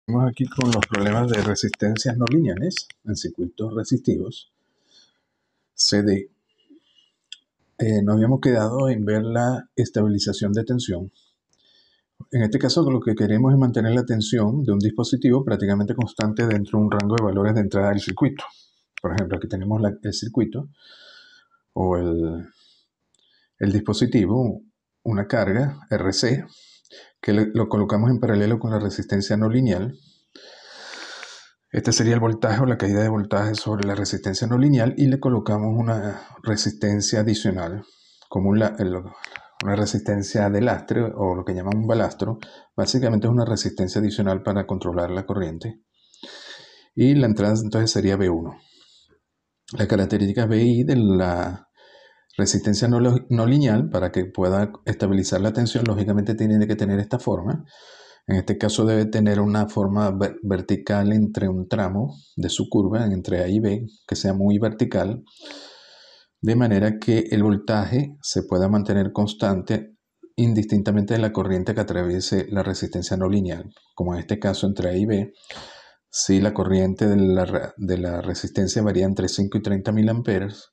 Estamos aquí con los problemas de resistencias no lineales en circuitos resistivos, CD. Nos habíamos quedado en ver la estabilización de tensión. En este caso, lo que queremos es mantener la tensión de un dispositivo prácticamente constante dentro de un rango de valores de entrada del circuito. Por ejemplo, aquí tenemos el circuito o el dispositivo, una carga RC, que lo colocamos en paralelo con la resistencia no lineal. Este sería el voltaje o la caída de voltaje sobre la resistencia no lineal y le colocamos una resistencia adicional, como una resistencia de lastre o lo que llaman un balastro. Básicamente es una resistencia adicional para controlar la corriente. Y la entrada entonces sería B1. Las características BI de la resistencia no lineal, para que pueda estabilizar la tensión, lógicamente tiene que tener esta forma. En este caso debe tener una forma vertical entre un tramo de su curva, entre A y B, que sea muy vertical, de manera que el voltaje se pueda mantener constante indistintamente de la corriente que atraviese la resistencia no lineal. Como en este caso entre A y B, si la corriente de la resistencia varía entre 5 y 30 miliamperes,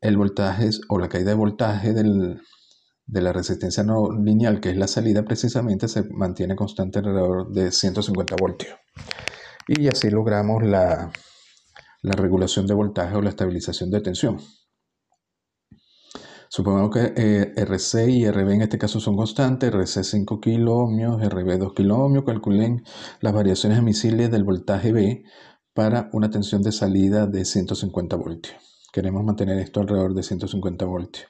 el voltaje o la caída de voltaje de la resistencia no lineal, que es la salida, precisamente se mantiene constante alrededor de 150 voltios. Y así logramos la regulación de voltaje o la estabilización de tensión. Supongamos que RC y RB en este caso son constantes, RC 5 kiloohmios, RB 2 kiloohmios. Calculen las variaciones admisibles del voltaje B para una tensión de salida de 150 voltios. Queremos mantener esto alrededor de 150 voltios.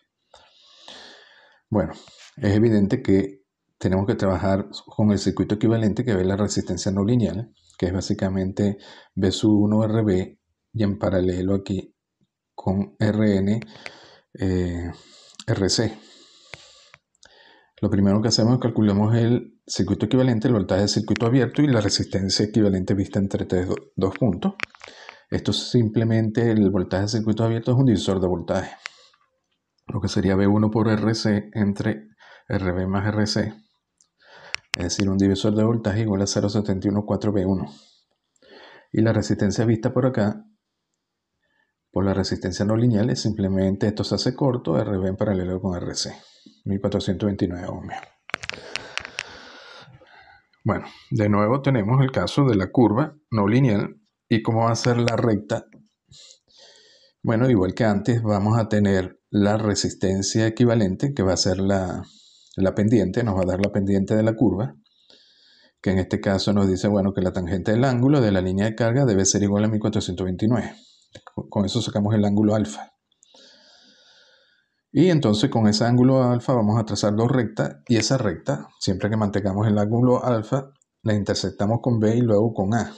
Bueno, es evidente que tenemos que trabajar con el circuito equivalente que ve la resistencia no lineal, que es básicamente B sub 1 RB, y en paralelo aquí con RN RC. Lo primero que hacemos es calculamos el circuito equivalente, el voltaje del circuito abierto y la resistencia equivalente vista entre dos puntos. Esto simplemente, el voltaje del circuito abierto es un divisor de voltaje, lo que sería B1 por RC entre RB más RC, es decir, un divisor de voltaje igual a 0,714B1. Y la resistencia vista por acá, por la resistencia no lineal, es simplemente esto se hace corto, RB en paralelo con RC, 1429 ohmios. Bueno, de nuevo tenemos el caso de la curva no lineal. ¿Y cómo va a ser la recta? Bueno, igual que antes, vamos a tener la resistencia equivalente, que va a ser la pendiente, nos va a dar la pendiente de la curva, que en este caso nos dice, bueno, que la tangente del ángulo de la línea de carga debe ser igual a 1429. Con eso sacamos el ángulo alfa. Y entonces con ese ángulo alfa vamos a trazar dos rectas, y esa recta, siempre que mantengamos el ángulo alfa, la intersectamos con B y luego con A.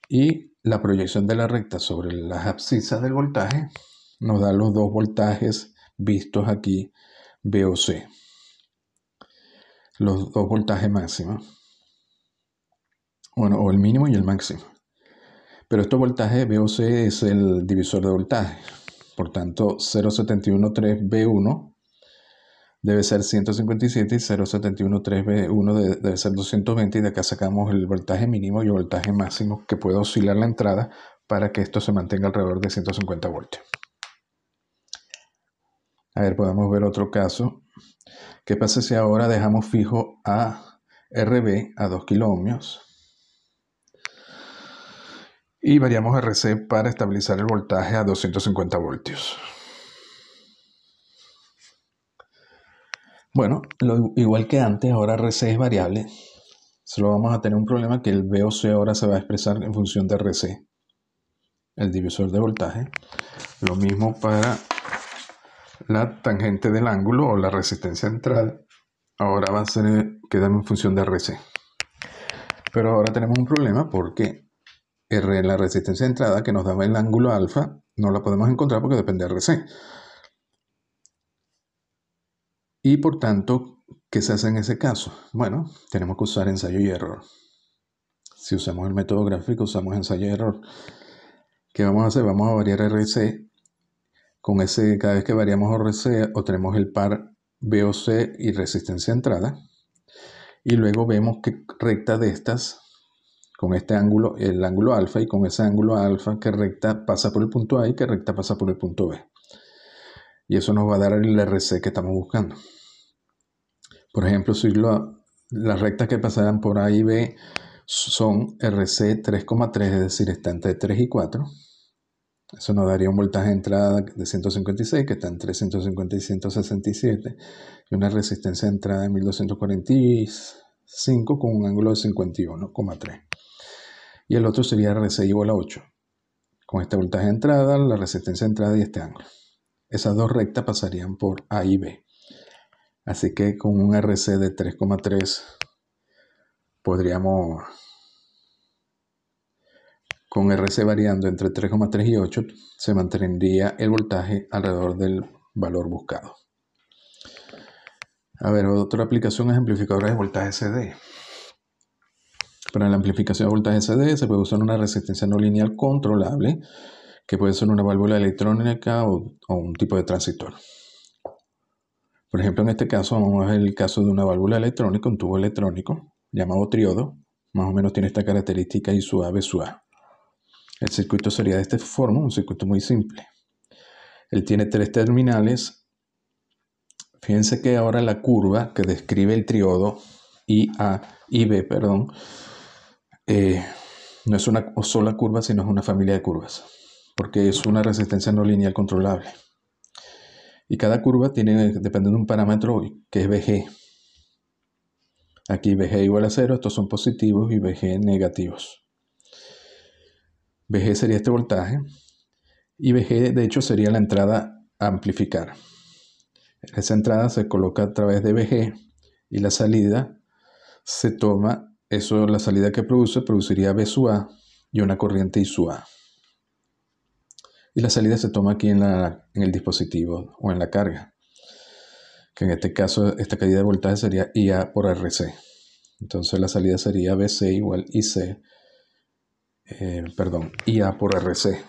Y la proyección de la recta sobre las abscisas del voltaje nos da los dos voltajes vistos aquí, B o C. Los dos voltajes máximos. Bueno, o el mínimo y el máximo. Pero este voltaje B o C es el divisor de voltaje. Por tanto, 0,713B1 debe ser 157 y 0,713B1 debe ser 220, y de acá sacamos el voltaje mínimo y el voltaje máximo que puede oscilar la entrada para que esto se mantenga alrededor de 150 voltios. A ver, podemos ver otro caso. ¿Qué pasa si ahora dejamos fijo a RB a 2 kiloohmios y variamos RC para estabilizar el voltaje a 250 voltios? Bueno, igual que antes, ahora RC es variable. Solo vamos a tener un problema, que el VOC ahora se va a expresar en función de RC, el divisor de voltaje. Lo mismo para la tangente del ángulo o la resistencia entrada. Ahora va a quedar en función de RC. Pero ahora tenemos un problema porque la resistencia de entrada que nos daba el ángulo alfa no la podemos encontrar porque depende de RC. Y por tanto, ¿qué se hace en ese caso? Bueno, tenemos que usar ensayo y error. Si usamos el método gráfico, usamos ensayo y error. ¿Qué vamos a hacer? Vamos a variar RC. Con ese, cada vez que variamos RC, obtenemos el par VOC y resistencia de entrada. Y luego vemos que recta de estas, con este ángulo, el ángulo alfa, y con ese ángulo alfa, que recta pasa por el punto A y que recta pasa por el punto B. Y eso nos va a dar el RC que estamos buscando. Por ejemplo, si las rectas que pasarán por A y B son RC 3,3, es decir, está entre 3 y 4. Eso nos daría un voltaje de entrada de 156, que está entre 150 y 167, y una resistencia de entrada de 1245 con un ángulo de 51,3. Y el otro sería RC igual a 8, con este voltaje de entrada, la resistencia de entrada y este ángulo. Esas dos rectas pasarían por A y B. Así que con un RC de 3,3 podríamos, con RC variando entre 3,3 y 8, se mantendría el voltaje alrededor del valor buscado. A ver, otra aplicación es amplificadores de voltaje CD. Para la amplificación de voltaje CD se puede usar una resistencia no lineal controlable, que puede ser una válvula electrónica o un tipo de transistor. Por ejemplo, en este caso vamos a ver el caso de una válvula electrónica, un tubo electrónico llamado triodo. Más o menos tiene esta característica ISUA, BSUA. El circuito sería de esta forma, un circuito muy simple. Él tiene 3 terminales. Fíjense que ahora la curva que describe el triodo IB, no es una sola curva, sino es una familia de curvas, porque es una resistencia no lineal controlable. Y cada curva depende de un parámetro que es VG. Aquí VG igual a 0, estos son positivos y VG negativos. VG sería este voltaje y VG de hecho sería la entrada a amplificar. Esa entrada se coloca a través de VG y la salida se toma, la salida que produciría V sub A y una corriente I sub A. Y la salida se toma aquí en el dispositivo o en la carga, que en este caso esta caída de voltaje sería IA por RC. Entonces la salida sería VC igual IA por RC.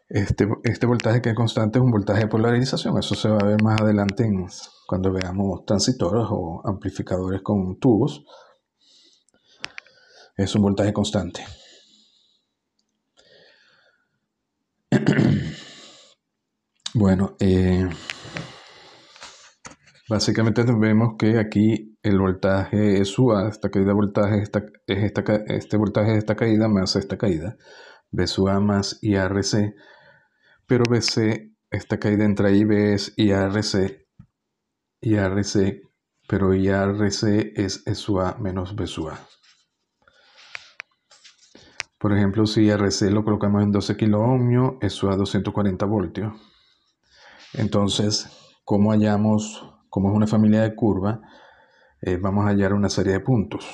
Este voltaje que es constante es un voltaje de polarización. Eso se va a ver más adelante cuando veamos transistores o amplificadores con tubos. Es un voltaje constante. Bueno, básicamente vemos que aquí el voltaje es SUA, esta caída de voltaje este voltaje de esta caída más esta caída, V sub A más IRC, pero VC, esta caída entre IB es IRC, pero IRC es E sub A menos V sub A. Por ejemplo, si IRC lo colocamos en 12 kiloohmios, E sub A 240 voltios. Entonces, como es una familia de curvas, vamos a hallar una serie de puntos.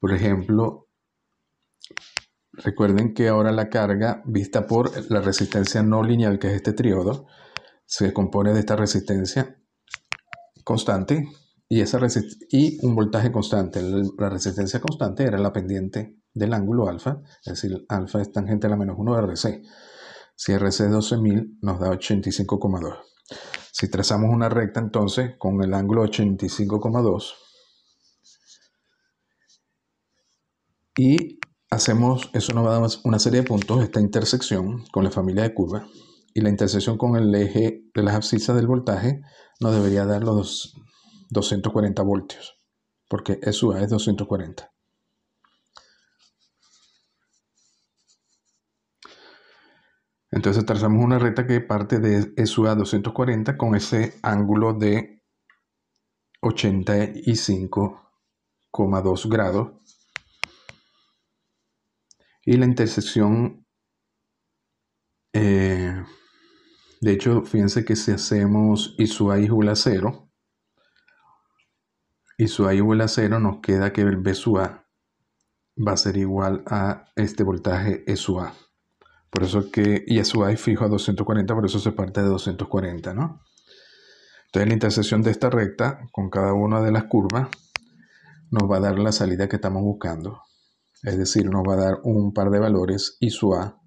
Por ejemplo, recuerden que ahora la carga vista por la resistencia no lineal, que es este triodo, se compone de esta resistencia constante y un voltaje constante. La resistencia constante era la pendiente del ángulo alfa, es decir, alfa es tangente a la menos 1 de RC. Si RC es 12.000 nos da 85,2. Si trazamos una recta entonces con el ángulo 85,2 y hacemos, eso nos va a dar una serie de puntos, esta intersección con la familia de curvas, y la intersección con el eje de las abscisas del voltaje nos debería dar los 240 voltios, porque E sub A es 240. Entonces trazamos una recta que parte de E sub A 240 con ese ángulo de 85,2 grados. Y la intersección, de hecho, fíjense que si hacemos I sub A igual a 0, I sub A igual a 0, nos queda que el V sub A va a ser igual a este voltaje E sub A. Por eso que E sub A es fijo a 240, por eso se parte de 240, ¿no? Entonces la intersección de esta recta con cada una de las curvas nos va a dar la salida que estamos buscando. Es decir, nos va a dar un par de valores I sub A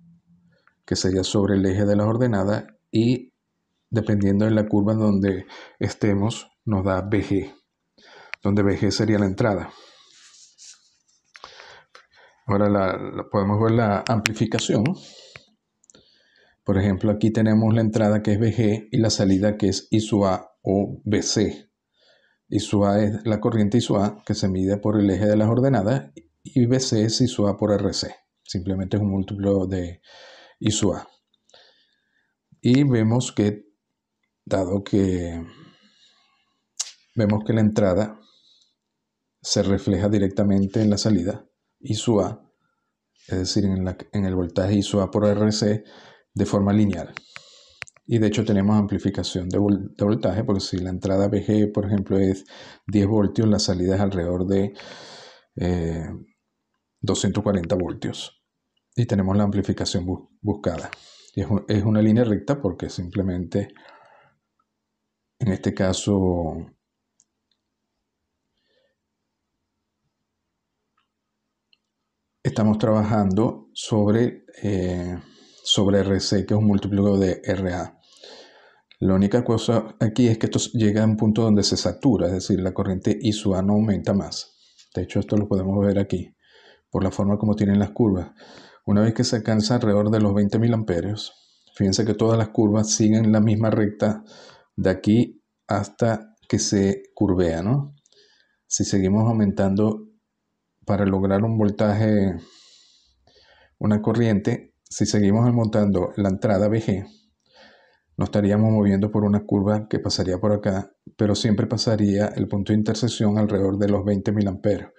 que sería sobre el eje de las ordenadas, y dependiendo de la curva donde estemos, nos da VG, donde VG sería la entrada. Ahora podemos ver la amplificación. Por ejemplo, aquí tenemos la entrada que es VG y la salida que es I sub A o VC. I sub A es la corriente I sub A que se mide por el eje de las ordenadas, y VC es I sub A por RC. Simplemente es un múltiplo de I sub A. Y vemos que, dado que vemos que la entrada se refleja directamente en la salida I sub A, es decir, en el voltaje I sub A por RC, de forma lineal. Y de hecho tenemos amplificación de voltaje, porque si la entrada VG, por ejemplo, es 10 voltios, la salida es alrededor de 240 voltios. Y tenemos la amplificación buscada. Y es una línea recta porque simplemente, en este caso, estamos trabajando sobre RC, que es un múltiplo de RA. La única cosa aquí es que esto llega a un punto donde se satura, es decir, la corriente I sub A no aumenta más. De hecho, esto lo podemos ver aquí, por la forma como tienen las curvas. Una vez que se alcanza alrededor de los 20 mil amperios, fíjense que todas las curvas siguen la misma recta de aquí hasta que se curvea, ¿no? Si seguimos aumentando para lograr un voltaje, una corriente, si seguimos aumentando la entrada VG, nos estaríamos moviendo por una curva que pasaría por acá, pero siempre pasaría el punto de intersección alrededor de los 20 mil amperios.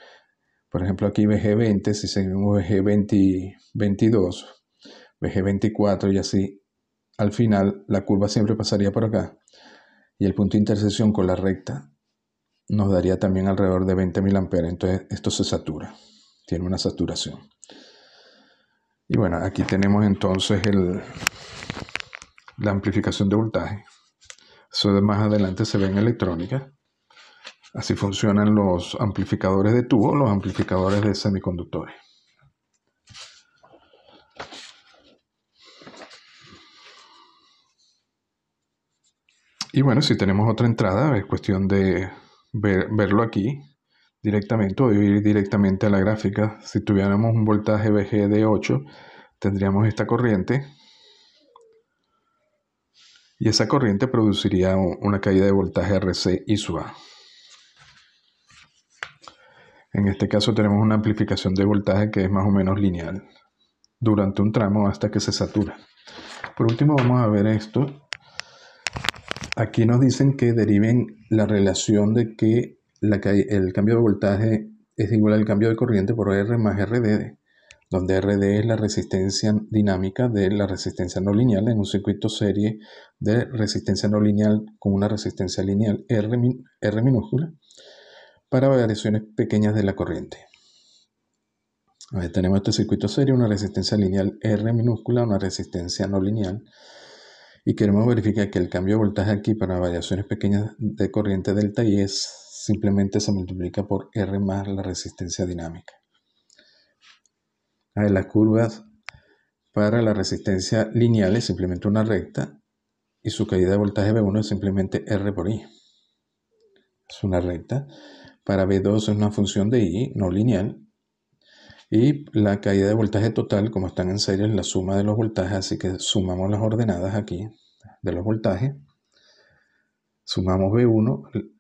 Por ejemplo, aquí VG20, si seguimos VG22, VG24 y así, al final la curva siempre pasaría por acá, y el punto de intersección con la recta nos daría también alrededor de 20 mil amperios. Entonces esto se satura, tiene una saturación. Y bueno, aquí tenemos entonces la amplificación de voltaje. Eso más adelante se ve en electrónica. Así funcionan los amplificadores de tubo, los amplificadores de semiconductores. Y bueno, si tenemos otra entrada, es cuestión de verlo aquí directamente, o ir directamente a la gráfica. Si tuviéramos un voltaje VG de 8, tendríamos esta corriente, y esa corriente produciría una caída de voltaje RC I sub A. En este caso tenemos una amplificación de voltaje que es más o menos lineal durante un tramo hasta que se satura. Por último, vamos a ver esto. Aquí nos dicen que deriven la relación de que el cambio de voltaje es igual al cambio de corriente por R más RD, donde RD es la resistencia dinámica de la resistencia no lineal en un circuito serie de resistencia no lineal con una resistencia lineal R minúscula para variaciones pequeñas de la corriente. Tenemos este circuito serie, una resistencia lineal R minúscula, una resistencia no lineal, y queremos verificar que el cambio de voltaje aquí para variaciones pequeñas de corriente delta I simplemente se multiplica por R más la resistencia dinámica. Las curvas para la resistencia lineal es simplemente una recta, y su caída de voltaje V1 es simplemente R por I. Es una recta. Para V2 es una función de I no lineal. Y la caída de voltaje total, como están en serie, es la suma de los voltajes, así que sumamos las ordenadas aquí de los voltajes. Sumamos V1,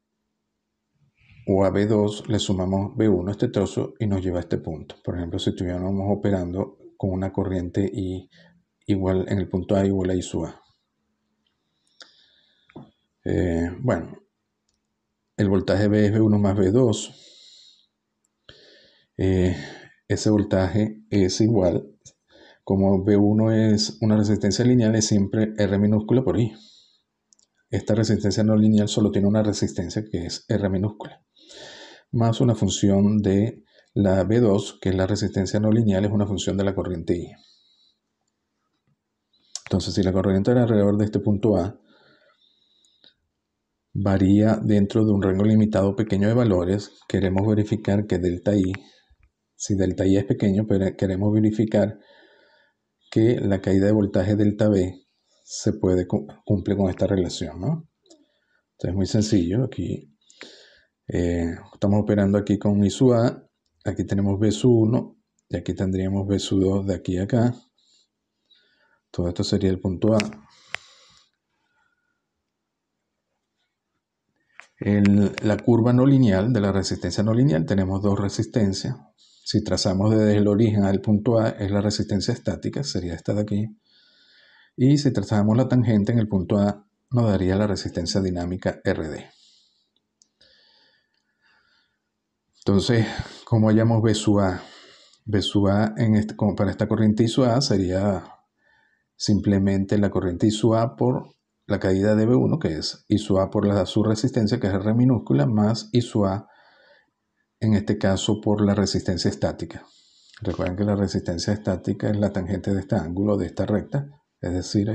o a V2 le sumamos V1 a este trozo y nos lleva a este punto. Por ejemplo, si estuviéramos operando con una corriente I igual en el punto A igual a I sub A. Bueno, el voltaje V es V1 más V2. Ese voltaje es igual, como V1 es una resistencia lineal, es siempre R minúscula por I. Esta resistencia no lineal solo tiene una resistencia que es R minúscula, más una función de la V2, que es la resistencia no lineal, es una función de la corriente I. Entonces, si la corriente era alrededor de este punto A, varía dentro de un rango limitado pequeño de valores, queremos verificar que delta I, si delta I es pequeño, pero queremos verificar que la caída de voltaje delta V se puede cumple con esta relación, ¿no? Entonces es muy sencillo. Aquí estamos operando aquí con I sub A. Aquí tenemos V sub 1 y aquí tendríamos V sub 2 de aquí a acá. Todo esto sería el punto A. En la curva no lineal de la resistencia no lineal tenemos dos resistencias. Si trazamos desde el origen al punto A es la resistencia estática, sería esta de aquí. Y si trazamos la tangente en el punto A nos daría la resistencia dinámica RD. Entonces, ¿cómo hallamos V sub A? V sub A como para esta corriente I sub A sería simplemente la corriente I sub A por la caída de V1, que es I sub A por su resistencia, que es R minúscula, más I sub A, en este caso, por la resistencia estática. Recuerden que la resistencia estática es la tangente de este ángulo, de esta recta, es decir,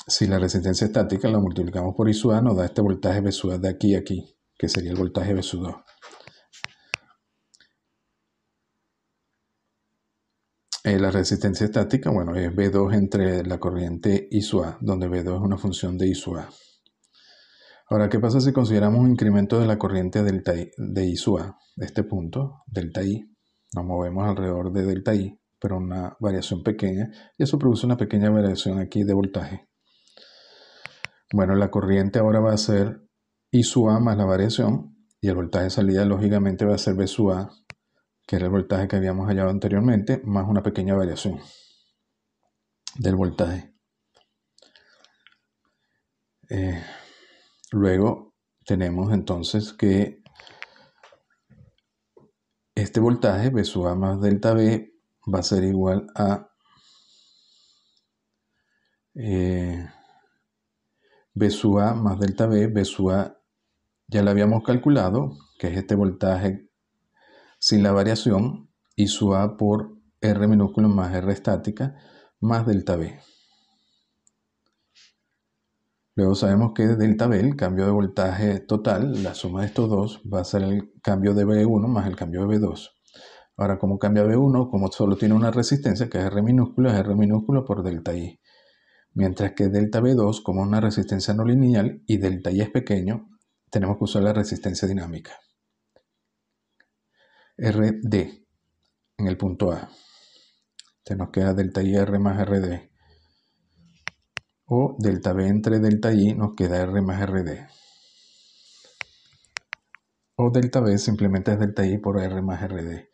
si la resistencia estática la multiplicamos por I sub A, nos da este voltaje V sub A de aquí a aquí, que sería el voltaje V sub 2. La resistencia estática, bueno, es V2 entre la corriente I sub A, donde V2 es una función de I sub A. Ahora, ¿qué pasa si consideramos un incremento de la corriente delta I, de I sub A? De este punto, delta I, nos movemos alrededor de delta I, pero una variación pequeña, y eso produce una pequeña variación aquí de voltaje. Bueno, la corriente ahora va a ser I sub A más la variación, y el voltaje de salida lógicamente va a ser V sub A, que era el voltaje que habíamos hallado anteriormente, más una pequeña variación del voltaje. Luego tenemos entonces que este voltaje, V sub A más delta V, va a ser igual a V sub A más delta V. V sub A ya lo habíamos calculado, que es este voltaje sin la variación, I sub A por R minúscula más R estática más delta V. Luego sabemos que delta V, el cambio de voltaje total, la suma de estos dos, va a ser el cambio de V1 más el cambio de V2. Ahora, como cambia V1, como solo tiene una resistencia, que es R minúscula por delta I. Mientras que delta V2, como es una resistencia no lineal y delta I es pequeño, tenemos que usar la resistencia dinámica. RD en el punto A. Entonces nos queda delta IR más RD. O delta V entre delta I nos queda R más RD. O delta V simplemente es delta I por R más RD.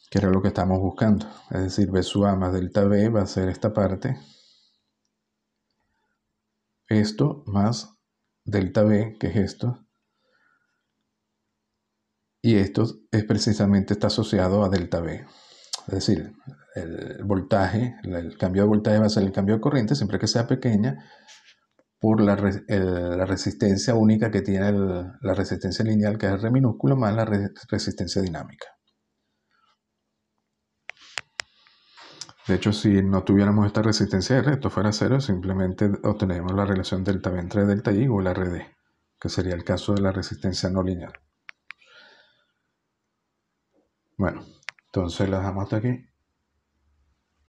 Que era lo que estamos buscando. Es decir, V sub A más delta V va a ser esta parte. Esto más delta V, que es esto. Y esto es precisamente está asociado a delta V. Es decir, el voltaje, el cambio de voltaje va a ser el cambio de corriente siempre que sea pequeña por la resistencia única que tiene la resistencia lineal, que es R minúscula, más la resistencia dinámica. De hecho, si no tuviéramos esta resistencia R, esto fuera cero, simplemente obtenemos la relación delta V entre delta I o el RD, que sería el caso de la resistencia no lineal. Bueno, entonces la dejamos hasta aquí.